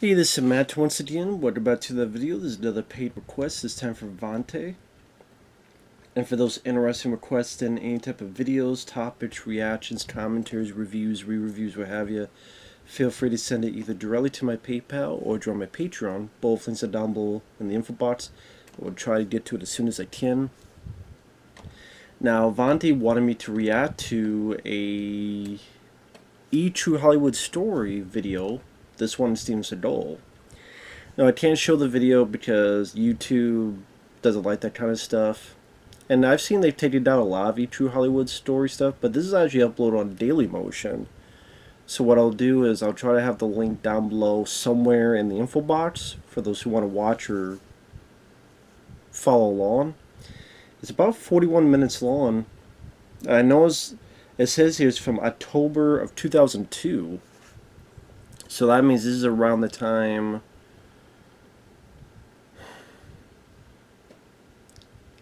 Hey, this is Matt once again. Welcome back to the video. This is another paid request, this time from Vonte. And for those interested in requesting any type of videos, topics, reactions, commentaries, reviews, re-reviews, what have you, feel free to send it either directly to my PayPal or join my Patreon. Both links are down below in the info box. I will try to get to it as soon as I can. Now, Vonte wanted me to react to a True Hollywood Story video. This one is Steven Seagal. No, I can't show the video because YouTube doesn't like that kind of stuff. And I've seen they've taken down a lot of True Hollywood Story stuff, but this is actually uploaded on Dailymotion. So what I'll do is I'll try to have the link down below somewhere in the info box for those who want to watch or follow along. It's about 41 minutes long. I know it says here it's from October of 2002. So that means this is around the time.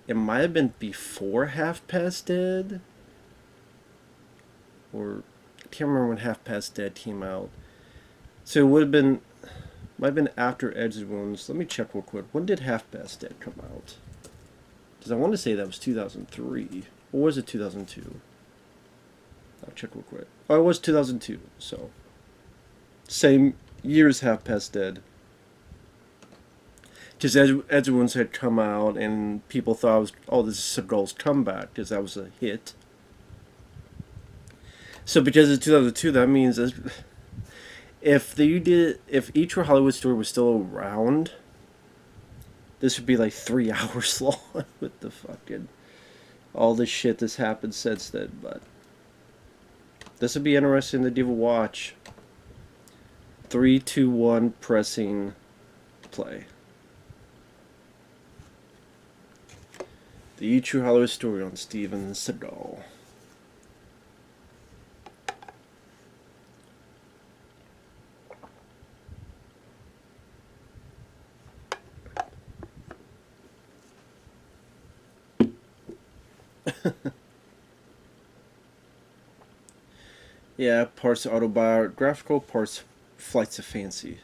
It might have been before Half Past Dead, or I can't remember when Half Past Dead came out. So it would have been, might have been after Edge's Wounds. Let me check real quick. When did Half Past Dead come out? Because I want to say that was 2003, or was it 2002? I'll check real quick. Oh, it was 2002. So same year as Half Past Dead. Because Edge's Wounds had come out, and people thought it was, oh, this is Seagal's comeback, because that was a hit. So because it's 2002, that means if each Hollywood Story was still around, this would be like 3 hours long with the fucking all the shit that's happened since then. But this would be interesting to give a watch. 3, 2, 1, pressing play. The True Hollywood Story on Steven Seagal. Yeah, parts autobiographical, parts flights of fancy.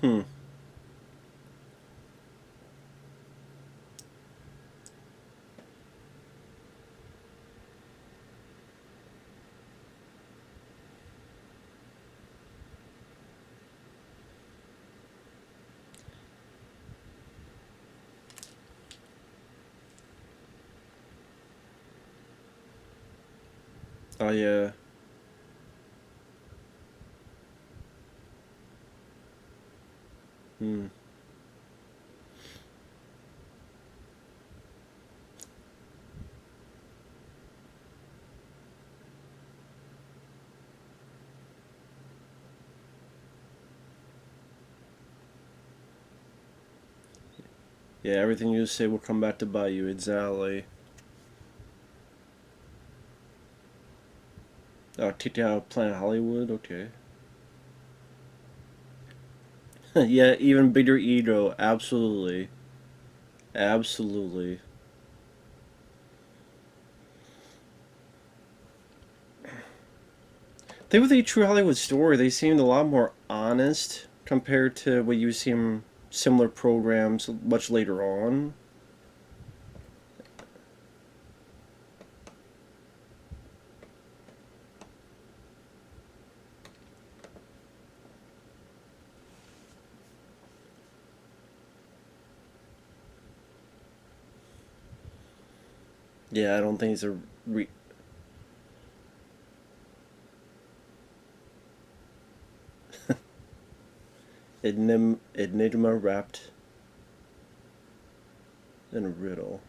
Hmm. Oh yeah. Hmm. Yeah, everything you say will come back to bite you. Exactly. Oh, kicked out of Planet Hollywood? Okay. Yeah, even bigger ego. Absolutely. Absolutely. They with a True Hollywood Story, they seemed a lot more honest compared to what you see in similar programs much later on. Yeah, I don't think it's a enigma wrapped in a riddle.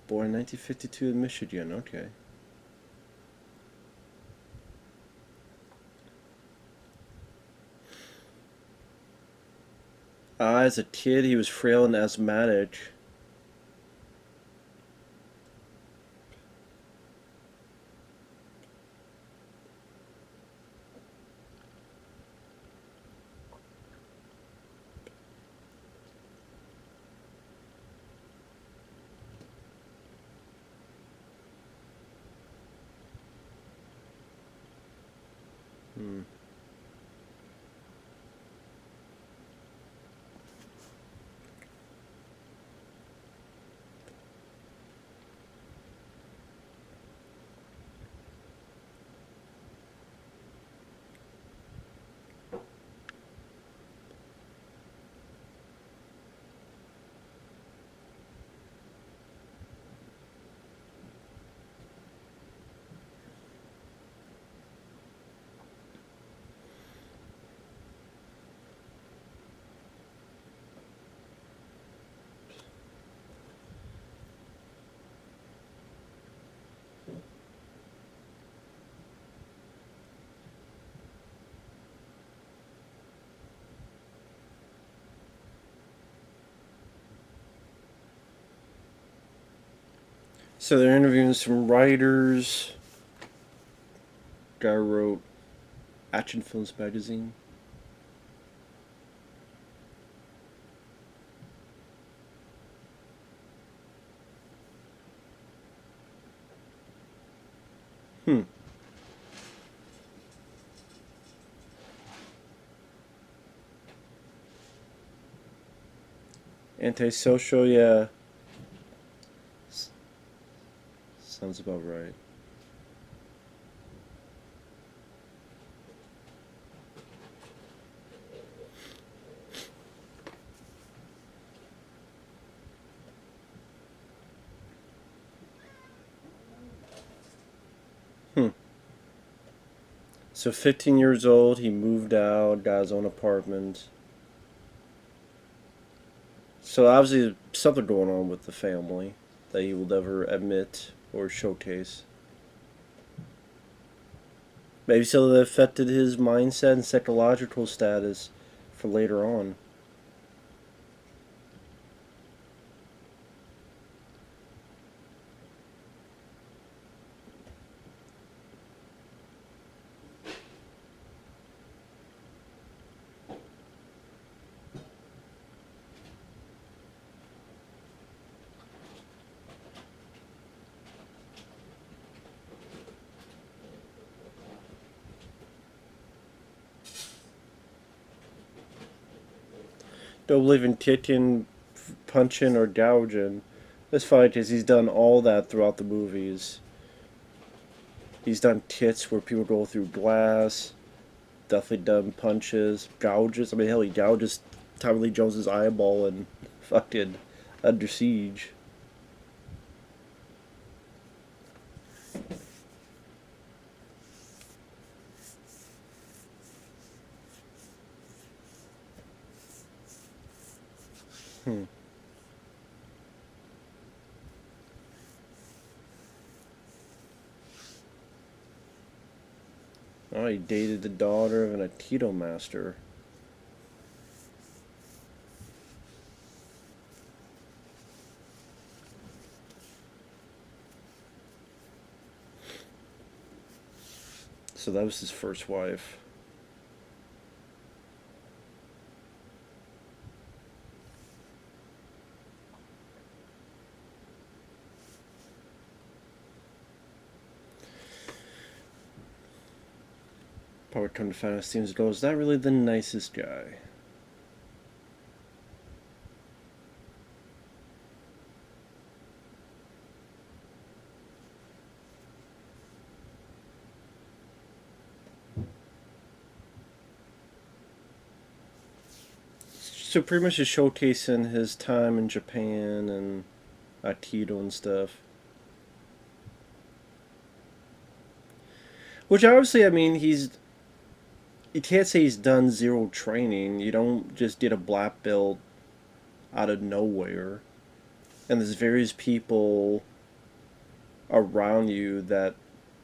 Born in 1952 in Michigan. Okay. As a kid, he was frail and asthmatic. Hmm. So they're interviewing some writers. Guy who wrote Action Films magazine. Hmm. Antisocial, yeah. Sounds about right. Hmm. So 15 years old, he moved out, got his own apartment. So obviously something going on with the family that he will never admit or showcase. Maybe so that affected his mindset and psychological status for later on. Don't believe in kicking, punching, or gouging. That's fine because he's done all that throughout the movies. He's done kits where people go through glass. Definitely done punches, gouges. I mean, hell, he gouges Tommy Lee Jones's eyeball and fucking Under Siege. Hmm. Oh, he dated the daughter of an Aikido master. So that was his first wife. Probably come to find out Seagal is not really the nicest guy. So pretty much just showcasing his time in Japan and Aikido and stuff. Which obviously, I mean, you can't say he's done zero training. You don't just get a black belt out of nowhere. And there's various people around you that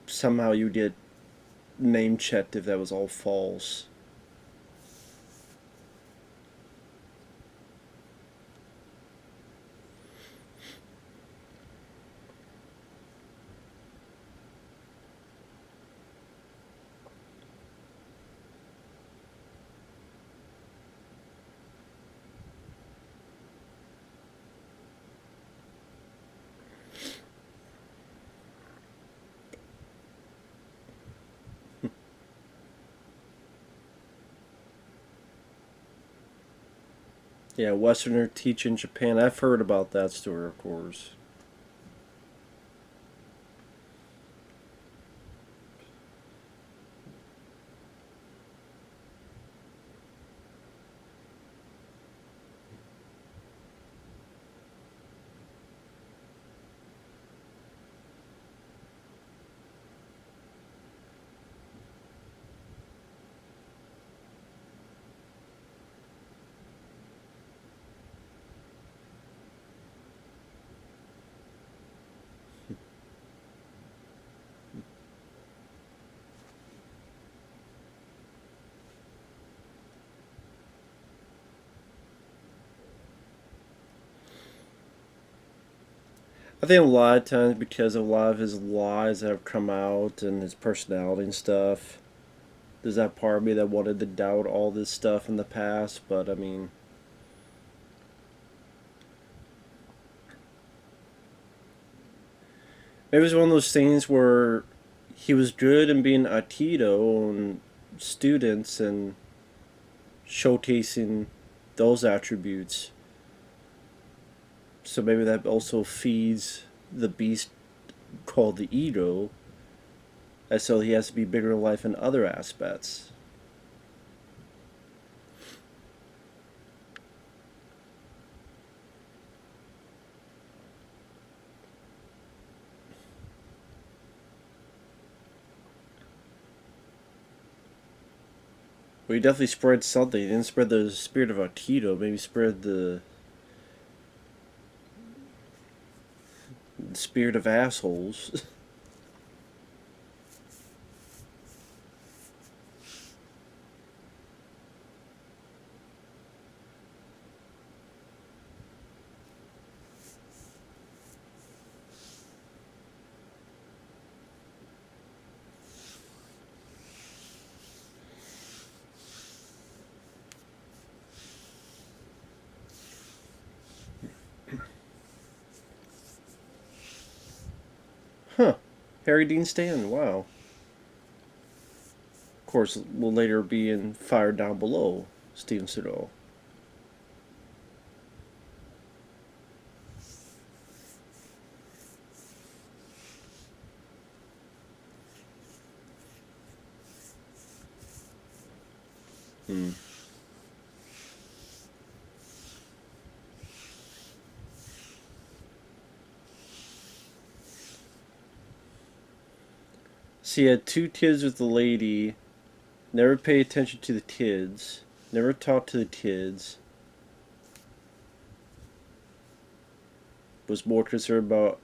somehow you get name checked if that was all false. Yeah, Westerner teach in Japan. I've heard about that story, of course. I think a lot of times because of a lot of his lies that have come out and his personality and stuff, there's that part of me that wanted to doubt all this stuff in the past, but I mean, maybe it was one of those things where he was good in being Aikido and students and showcasing those attributes. So maybe that also feeds the beast called the ego, and so he has to be bigger in life in other aspects. But he definitely spread something. He didn't spread the spirit of Aikido. Maybe spread the spirit of assholes. Huh. Harry Dean Stanton, wow. Of course, will later be in Fire Down Below, Steven Seagal. Hmm. So he had two kids with the lady, never paid attention to the kids, never talked to the kids, was more concerned about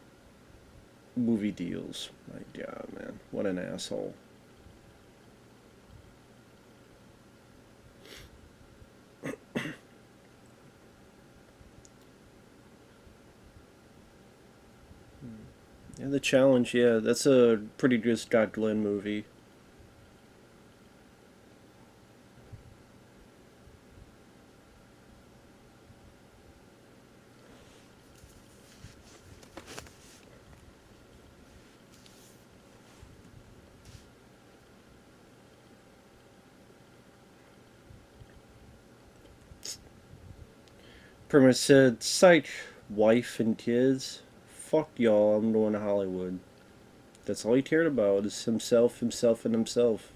movie deals. My God, man. What an asshole. Yeah, The Challenge, yeah, that's a pretty good Scott Glenn movie. Pretty much said, psych, wife and kids. Fuck y'all, I'm going to Hollywood. That's all he cared about is himself, himself, and himself.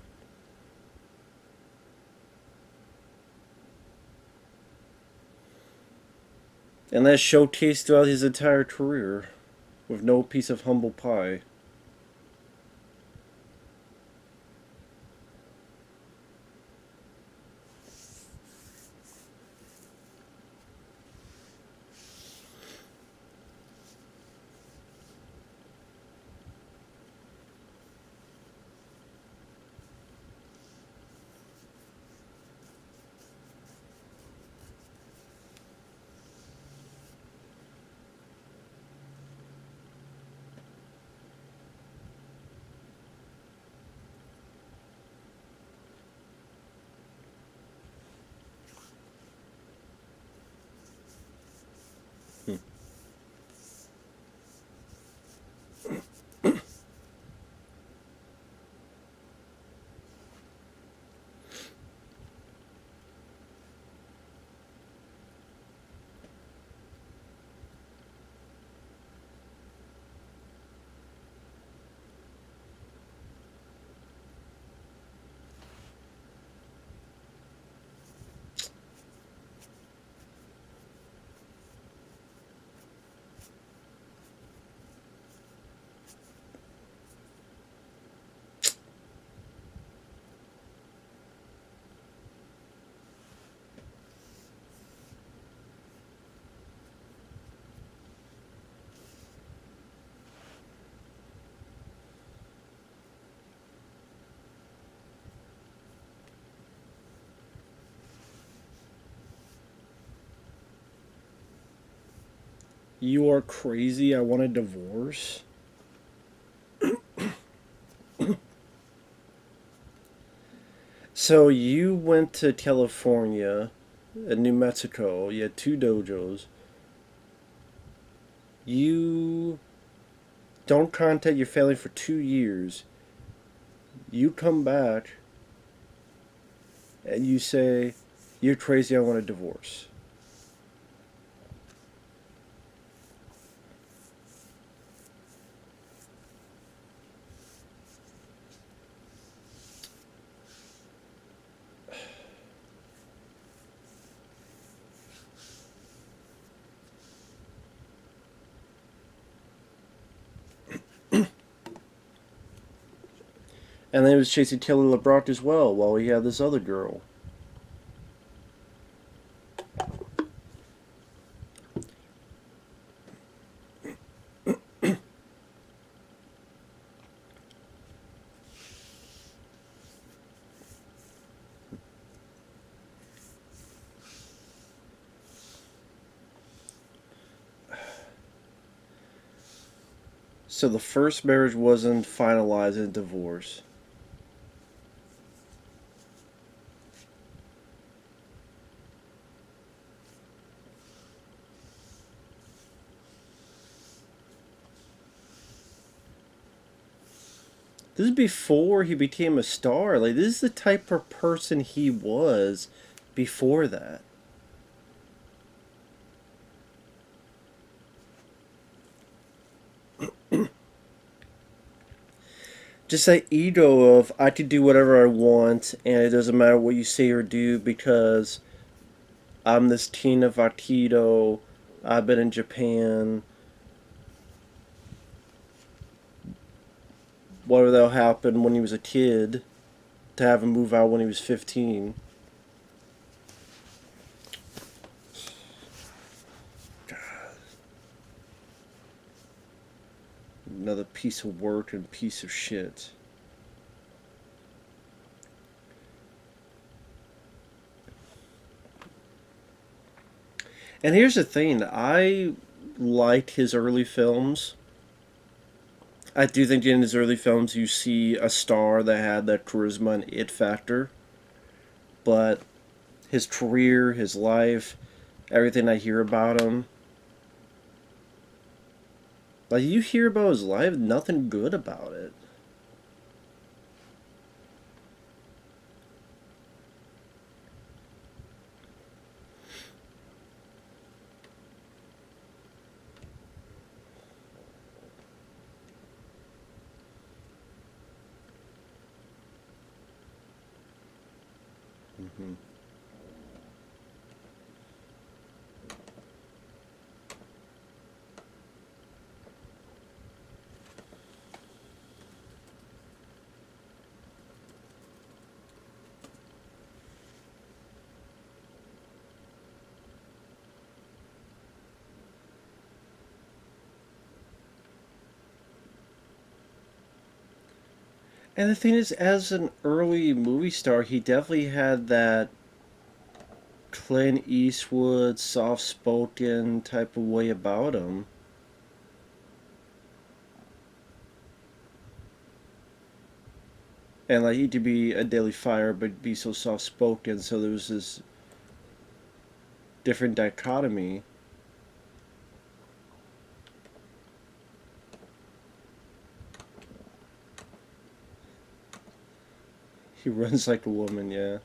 And that showcased throughout his entire career, with no piece of humble pie. You are crazy. I want a divorce. So you went to California and New Mexico. You had two dojos. You don't contact your family for 2 years. You come back and you say, "You're crazy. I want a divorce." And then he was chasing Kelly LeBrock as well while he had this other girl. So the first marriage wasn't finalized in divorce. This is before he became a star. Like, this is the type of person he was before that. Just that ego of, I can do whatever I want and it doesn't matter what you say or do because I'm this teen of Aikido. I've been in Japan. Whatever that'll happen when he was a kid, to have him move out when he was 15. Another piece of work and piece of shit. And here's the thing, I liked his early films. I do think in his early films you see a star that had that charisma and it factor. But his career, his life, everything I hear about him, like, you hear about his life, nothing good about it. Mm-hmm. And the thing is, as an early movie star, he definitely had that Clint Eastwood, soft spoken type of way about him. And like, he could be a daily fire, but be so soft spoken, so there was this different dichotomy. He runs like a woman, yeah.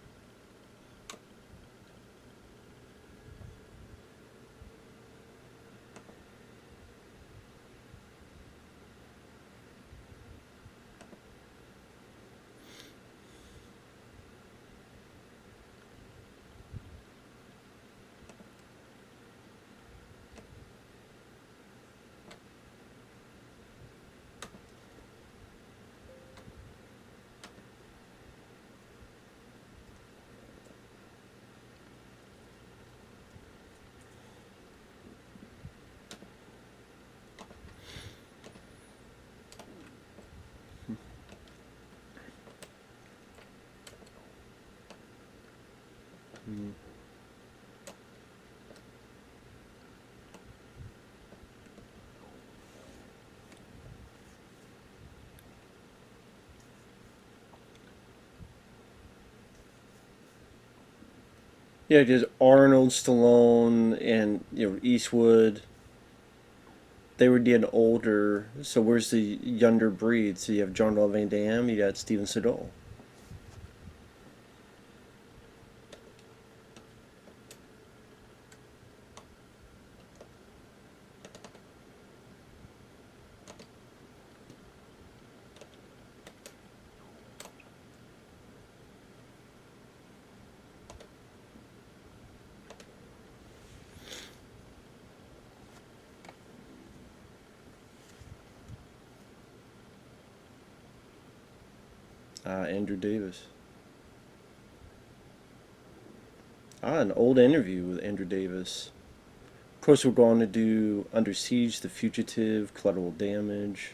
Mm. Yeah, just Arnold, Stallone, and Eastwood. They were getting older, so where's the younger breed? So you have John Van Damme, you got Steven Seagal. Andrew Davis. An old interview with Andrew Davis. Of course, we're going to do Under Siege, The Fugitive, Collateral Damage.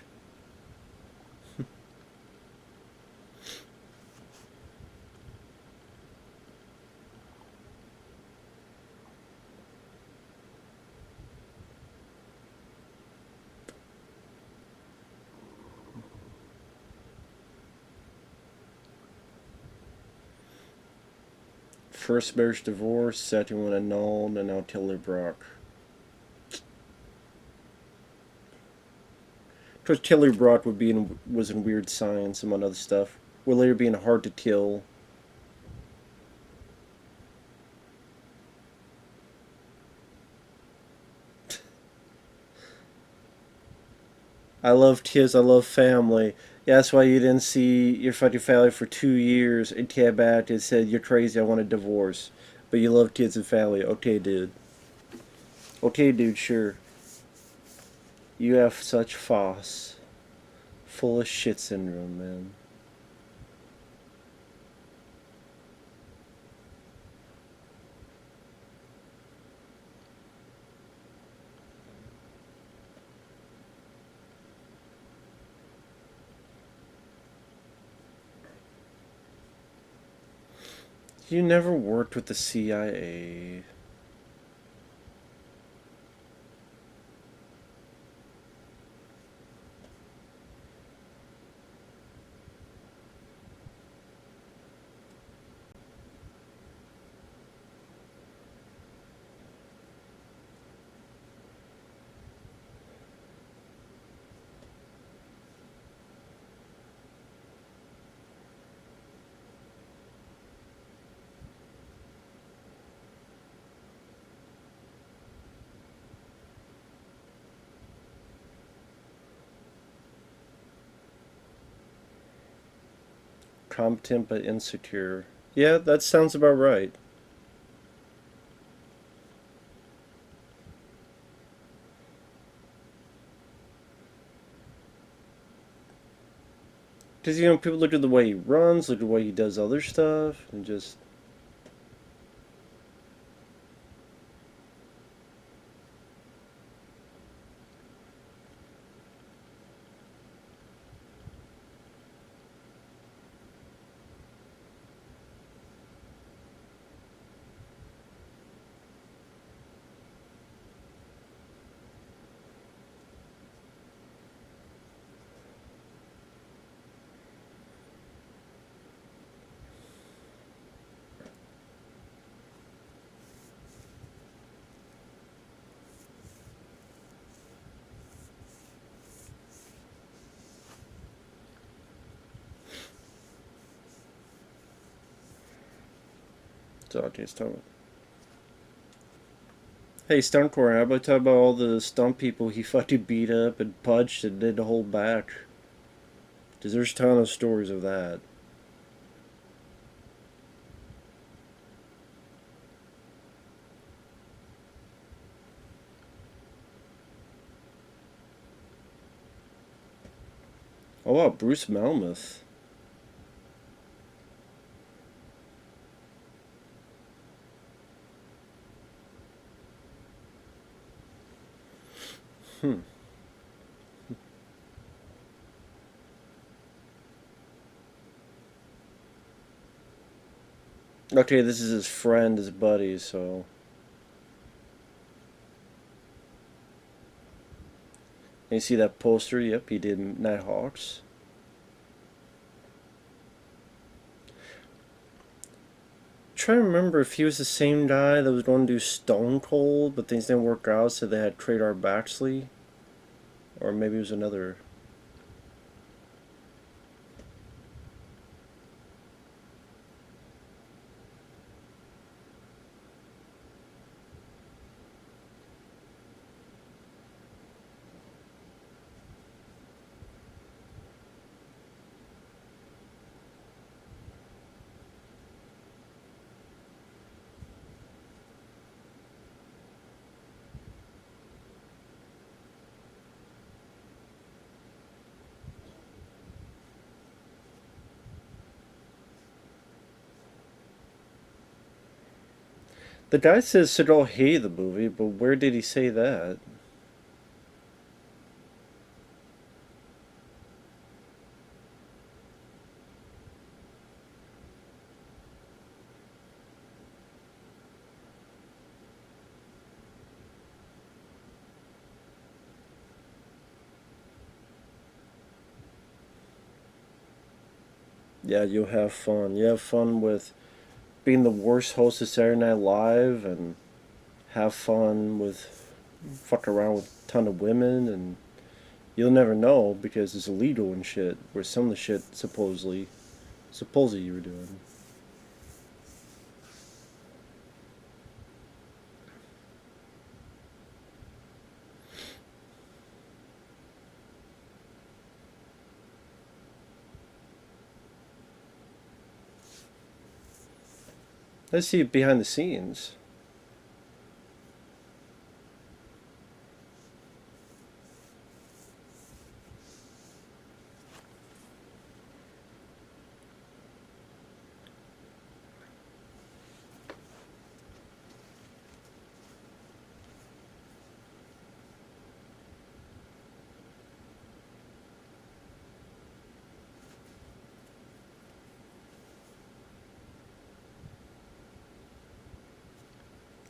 First marriage divorce, second one annulled, and now Taylor Brock. Because Taylor Brock was in Weird Science, among other stuff. Would later be in Hard to Kill. I love kids, I love family. Yeah, that's why you didn't see your fucking family for 2 years and came back and said, "You're crazy, I want a divorce." But you love kids and family. Okay, dude. Okay, dude, sure. You have such FOSS. Full of shit syndrome, man. You never worked with the CIA. Competent but insecure. Yeah, that sounds about right. Because, people look at the way he runs, look at the way he does other stuff, and just. So, okay, start. Hey, Stuntcore, how about talk about all the stunt people he fucking beat up and punched and didn't hold back? Because there's a ton of stories of that. Oh, wow, Bruce Malmuth. Hmm. Okay, this is his friend, his buddy, so. And you see that poster? Yep, he did Nighthawks. trying to remember if he was the same guy that was going to do Stone Cold, but things didn't work out, so they had Trader Baxley. Or maybe it was another. The guy says Seagal hated the movie, but where did he say that? Yeah, you'll have fun. You have fun with being the worst host of Saturday Night Live, and have fun with fuck around with a ton of women, and you'll never know because it's illegal and shit. Where some of the shit supposedly you were doing. Let's see it behind the scenes.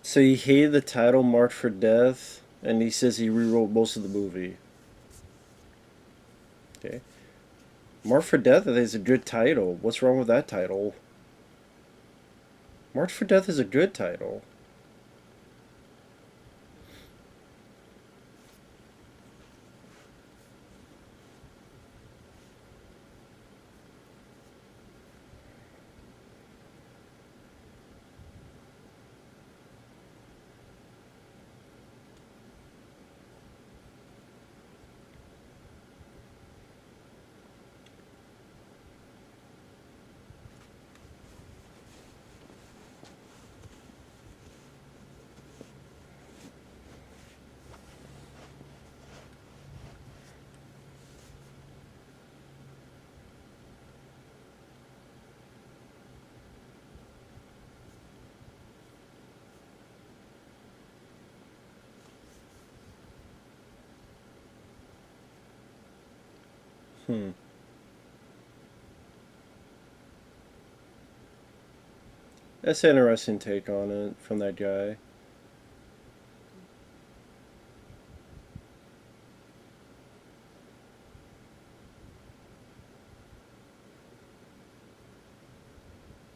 So he hated the title Marked for Death, and he says he rewrote most of the movie. Okay. Marked for Death is a good title. What's wrong with that title? Marked for Death is a good title. Hmm. That's an interesting take on it from that guy.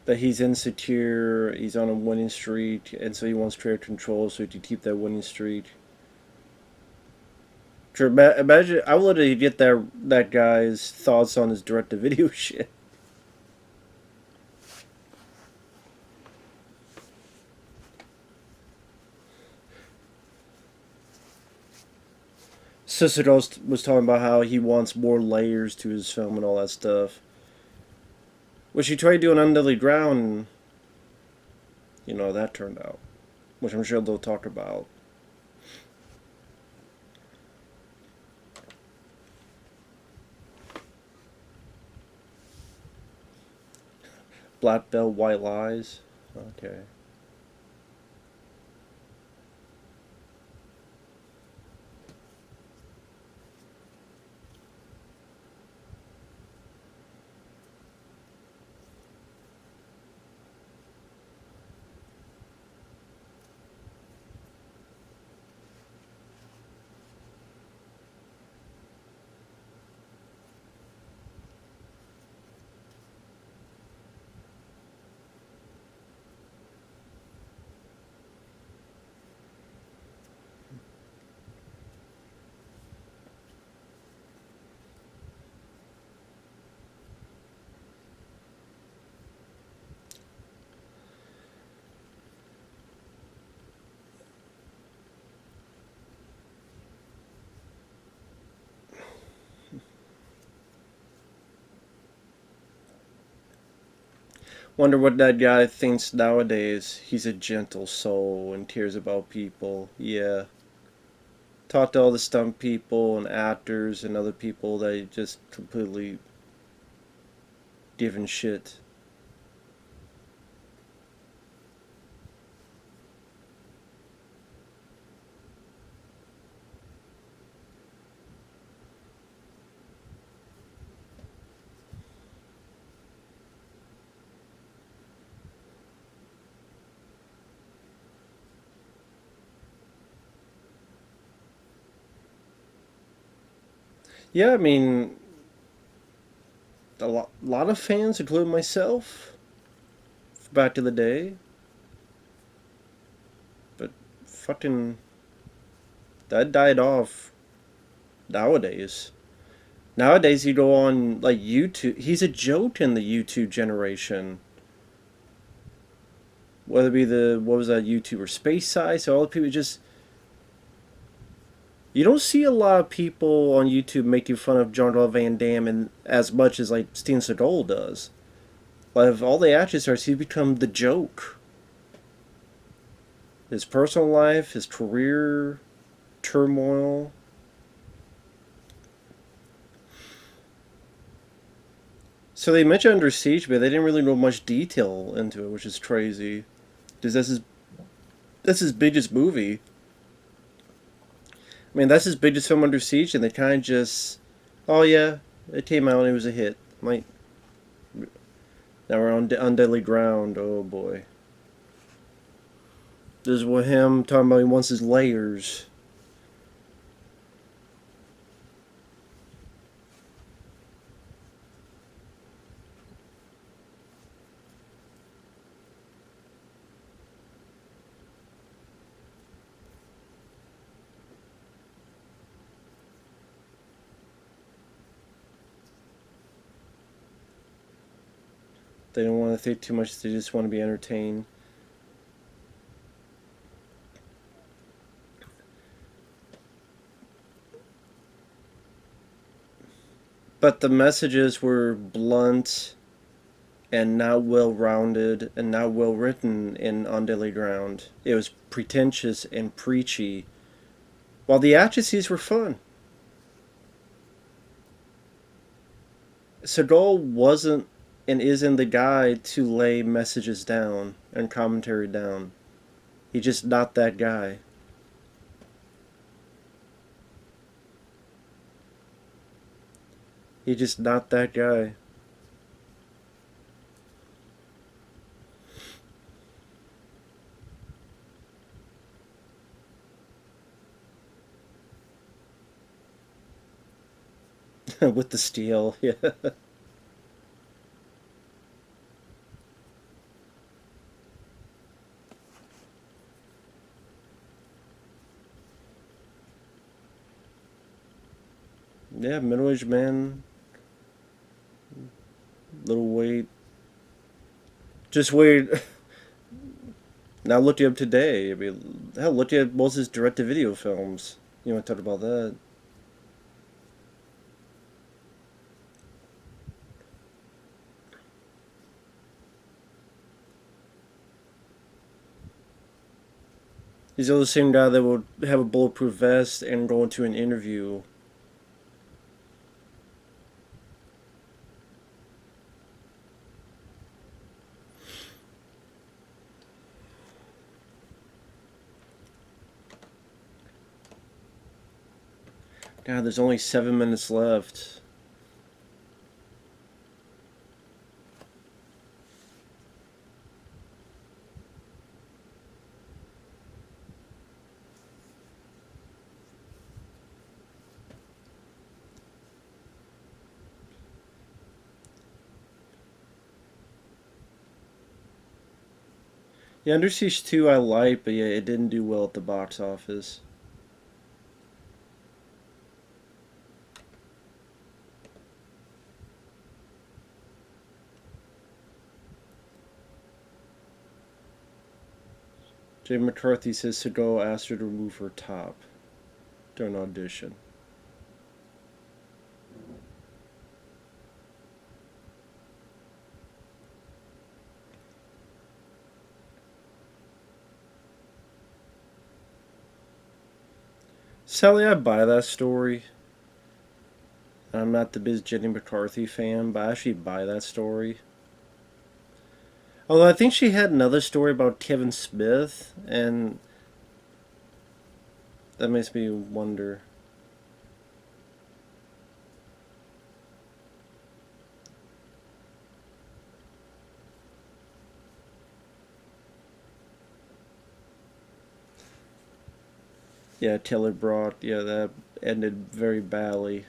That he's insecure, he's on a winning streak, and so he wants creative control so he can keep that winning streak. Imagine, I would love to get that guy's thoughts on his direct-to-video shit. Cicero was talking about how he wants more layers to his film and all that stuff. Which he tried doing Undeadly Ground, and, that turned out. Which I'm sure they'll talk about. Black Belt, White Lies. Okay. Wonder what that guy thinks nowadays. He's a gentle soul and cares about people. Yeah. Talk to all the stunt people and actors and other people that just completely giving shit. Yeah, I mean, lot of fans, including myself, back in the day, but fucking that died off nowadays. Nowadays, you go on like YouTube. He's a joke in the YouTube generation. Whether it be the what was that YouTuber Space Size, all the people just you don't see a lot of people on YouTube making fun of Jean-Claude Van Damme and as much as like Steven Seagal does. Like if all the actors are, he's become the joke. His personal life, his career, turmoil. So they mentioned Under Siege, but they didn't really go much detail into it, which is crazy. Because that's his biggest movie. I mean, that's his biggest film, Under Siege, and they kind of just, oh yeah, it came out and it was a hit. Like now we're on deadly ground. Oh boy, this is what him talking about. He wants his layers. They don't want to think too much. They just want to be entertained. But the messages were blunt and not well rounded and not well written in On Deadly Ground. It was pretentious and preachy. While the actresses were fun. Seagal wasn't and isn't the guy to lay messages down and commentary down. He's just not that guy. He's just not that guy. With the steel, yeah. Yeah, middle-aged man, little weight. Just wait. Now look at him today. I mean, hell, look at most of his direct-to-video films. You want to talk about that? He's the same guy that would have a bulletproof vest and go into an interview. God, there's only 7 minutes left. Yeah, Under Siege 2 I like, but yeah, it didn't do well at the box office. Jay McCarthy says Seagal asked her to remove her top during audition. Sally, I buy that story. I'm not the biggest Jenny McCarthy fan, but I actually buy that story. Although I think she had another story about Kevin Smith, and that makes me wonder. Yeah, Taylor brought. Yeah, that ended very badly.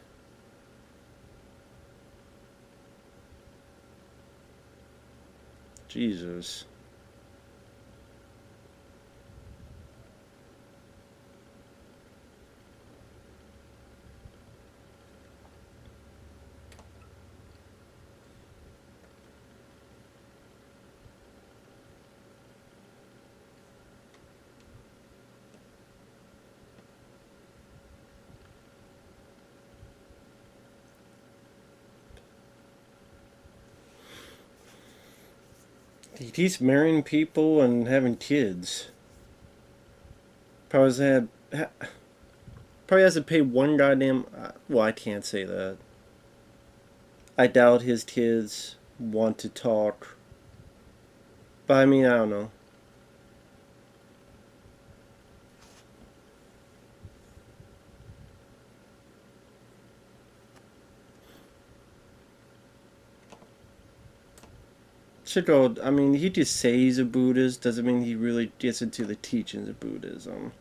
Jesus. He keeps marrying people and having kids. Probably probably has to pay one goddamn. Well, I can't say that. I doubt his kids want to talk. But I mean, I don't know. Seagal, I mean, he just says he's a Buddhist. Doesn't mean he really gets into the teachings of Buddhism.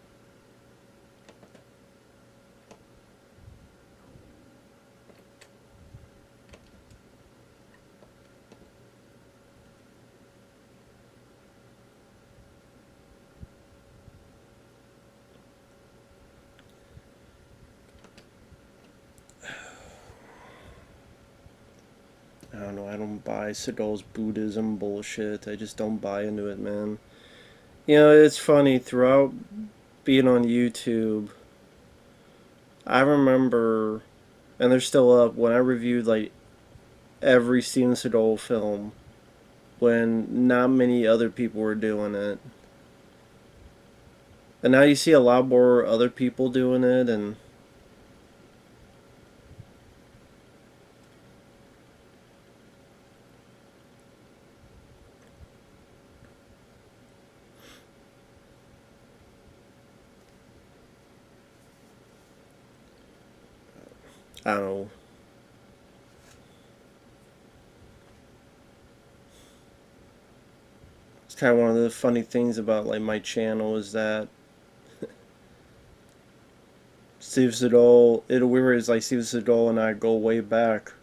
I don't know. I don't buy Seagal's Buddhism bullshit. I just don't buy into it, man. You know, it's funny. Throughout being on YouTube, I remember, and they're still up, when I reviewed like every Steven Seagal film when not many other people were doing it. And now you see a lot more other people doing it, and I don't know. It's kind of one of the funny things about like my channel is that Steve Seagal, it'll weird is like Steve Seagal and I go way back.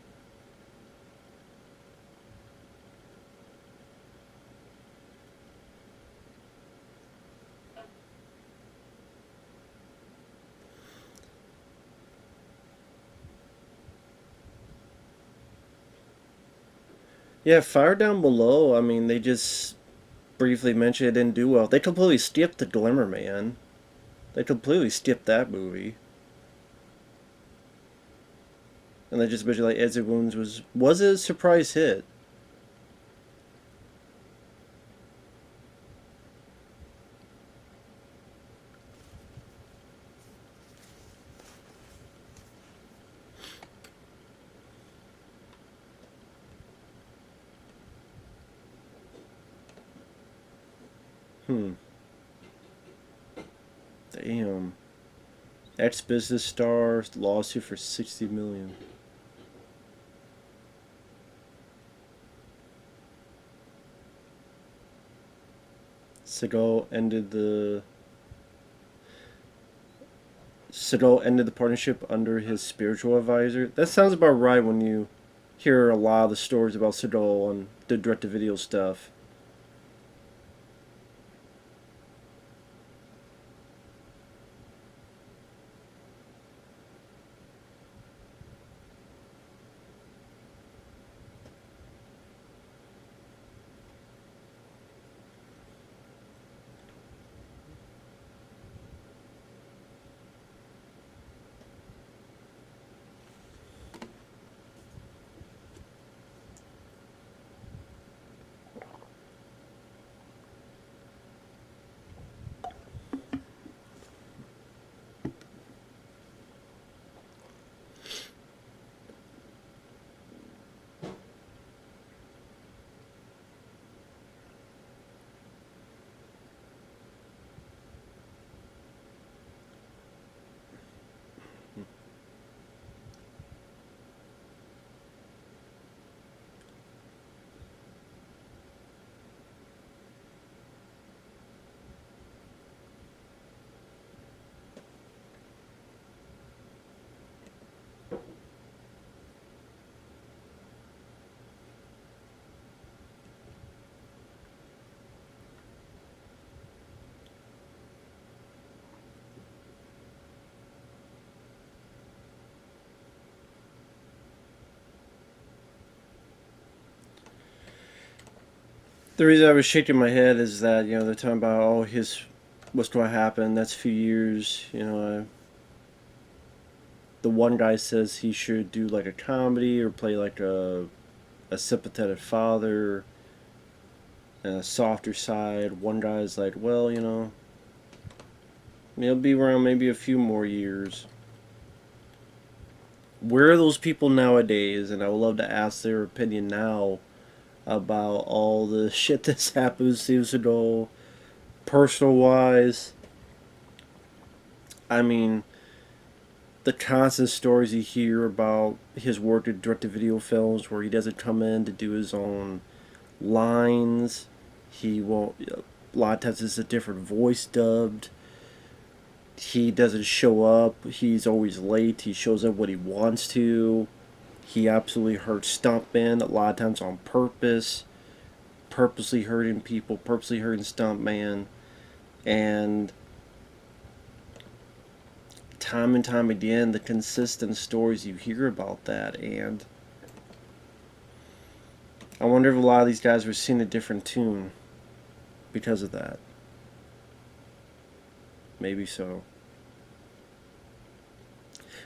Yeah, Fire Down Below, I mean, they just briefly mentioned it didn't do well. They completely skipped The Glimmer Man. They completely skipped that movie. And they just mentioned like Exit Wounds was it a surprise hit? Hmm. Damn. Ex business star lawsuit for 60 million. Seagal ended the Seagal ended the partnership under his spiritual advisor. That sounds about right when you hear a lot of the stories about Seagal on the direct-to-video stuff. The reason I was shaking my head is that, you know, they're talking about, oh, what's going to happen, that's a few years, you know. The one guy says he should do like a comedy or play like a sympathetic father, and a softer side. One guy's like, well, you know, it'll be around maybe a few more years. Where are those people nowadays? And I would love to ask their opinion now about all the shit that's happened seems to go personal wise. I mean, the constant stories you hear about his work in direct-to-video films where he doesn't come in to do his own lines. He won't. A lot of times it's a different voice dubbed. He doesn't show up. He's always late. He shows up when he wants to. He absolutely hurts stuntmen a lot of times on purpose, purposely hurting people, purposely hurting stuntman, and time and time again, the consistent stories you hear about that. And I wonder if a lot of these guys were singing a different tune because of that. Maybe so.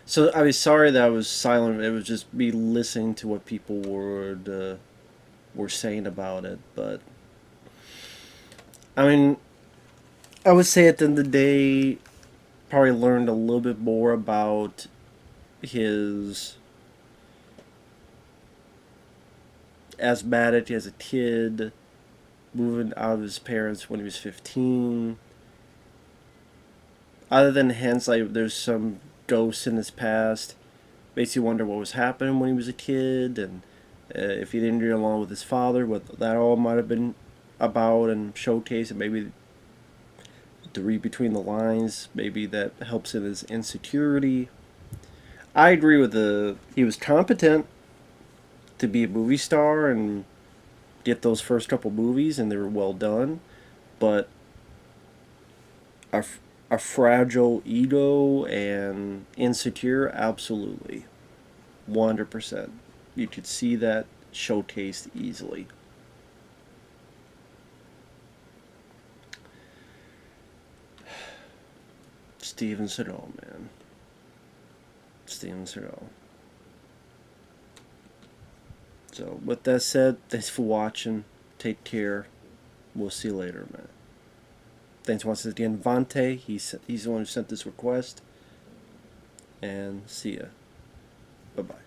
So I was sorry that I was silent. It was just me listening to what people were saying about it. But I mean, I would say at the end of the day, probably learned a little bit more about his asthmatic as a kid, moving out of his parents when he was 15. Other than hints, like there's some ghosts in his past. Makes you wonder what was happening when he was a kid, and if he didn't get along with his father, what that all might have been about, and showcase, and maybe to read between the lines, maybe that helps in his insecurity. I agree with he was competent to be a movie star and get those first couple movies, and they were well done, but a fragile ego and insecure, absolutely, 100%. You could see that showcased easily. Steven Seagal, man. Steven Seagal. So, with that said, thanks for watching. Take care. We'll see you later, man. Thanks once again, Vonte. He's the one who sent this request. And see ya. Bye-bye.